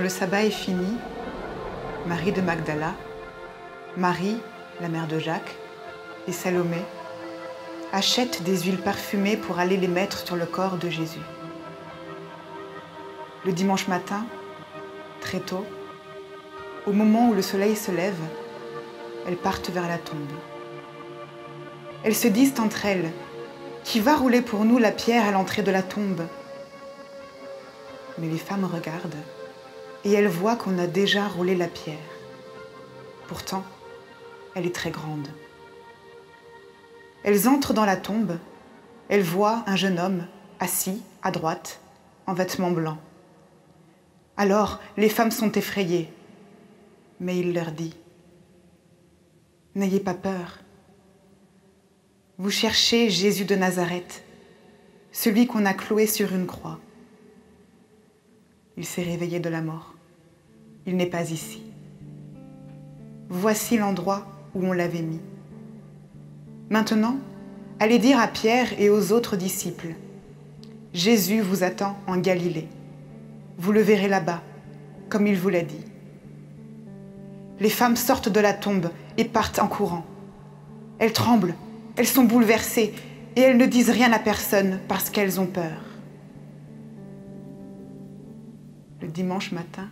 le sabbat est fini, Marie de Magdala, Marie, la mère de Jacques, et Salomé achètent des huiles parfumées pour aller les mettre sur le corps de Jésus. Le dimanche matin, très tôt, au moment où le soleil se lève, elles partent vers la tombe. Elles se disent entre elles, « Qui va rouler pour nous la pierre à l'entrée de la tombe ?» Mais les femmes regardent et elles voient qu'on a déjà roulé la pierre. Pourtant, elle est très grande. Elles entrent dans la tombe, elles voient un jeune homme assis à droite, en vêtements blancs. Alors, les femmes sont effrayées, mais il leur dit, « N'ayez pas peur. Vous cherchez Jésus de Nazareth, celui qu'on a cloué sur une croix. Il s'est réveillé de la mort. Il n'est pas ici. Voici l'endroit où on l'avait mis. Maintenant, allez dire à Pierre et aux autres disciples, « Jésus vous attend en Galilée. Vous le verrez là-bas, comme il vous l'a dit. » Les femmes sortent de la tombe et partent en courant. Elles tremblent, elles sont bouleversées et elles ne disent rien à personne parce qu'elles ont peur. Le dimanche matin,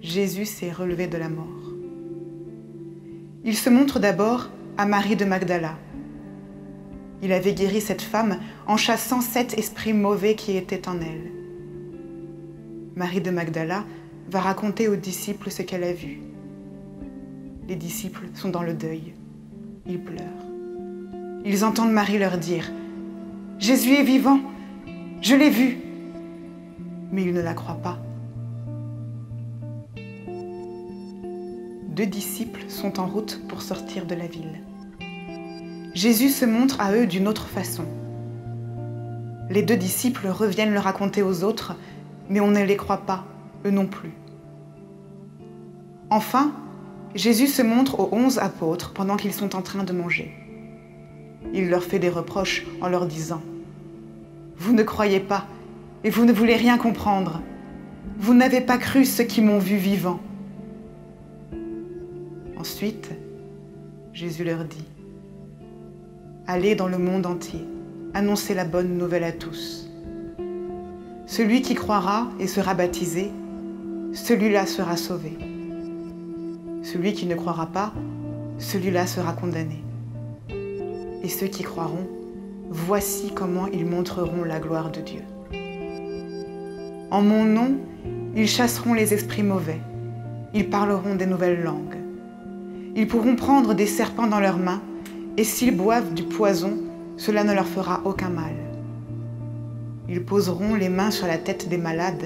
Jésus s'est relevé de la mort. Il se montre d'abord à Marie de Magdala. Il avait guéri cette femme en chassant 7 esprits mauvais qui étaient en elle. Marie de Magdala va raconter aux disciples ce qu'elle a vu. Les disciples sont dans le deuil. Ils pleurent. Ils entendent Marie leur dire « Jésus est vivant, je l'ai vu !» Mais ils ne la croient pas. 2 disciples sont en route pour sortir de la ville. Jésus se montre à eux d'une autre façon. Les 2 disciples reviennent le raconter aux autres, mais on ne les croit pas, eux non plus. Enfin, Jésus se montre aux 11 apôtres pendant qu'ils sont en train de manger. Il leur fait des reproches en leur disant « Vous ne croyez pas et vous ne voulez rien comprendre. Vous n'avez pas cru ceux qui m'ont vu vivant. » Ensuite, Jésus leur dit « Allez dans le monde entier, annoncez la bonne nouvelle à tous. Celui qui croira et sera baptisé, celui-là sera sauvé. Celui qui ne croira pas, celui-là sera condamné. Et ceux qui croiront, voici comment ils montreront la gloire de Dieu. En mon nom, ils chasseront les esprits mauvais, ils parleront des nouvelles langues. Ils pourront prendre des serpents dans leurs mains, et s'ils boivent du poison, cela ne leur fera aucun mal. Ils poseront les mains sur la tête des malades,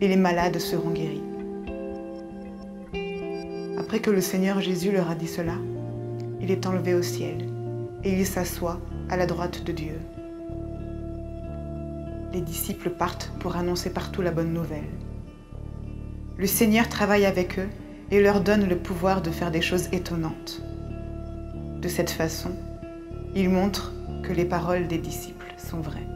et les malades seront guéris. » Après que le Seigneur Jésus leur a dit cela, il est enlevé au ciel, et il s'assoit à la droite de Dieu. Les disciples partent pour annoncer partout la bonne nouvelle. Le Seigneur travaille avec eux et leur donne le pouvoir de faire des choses étonnantes. De cette façon, il montre que les paroles des disciples sont vraies.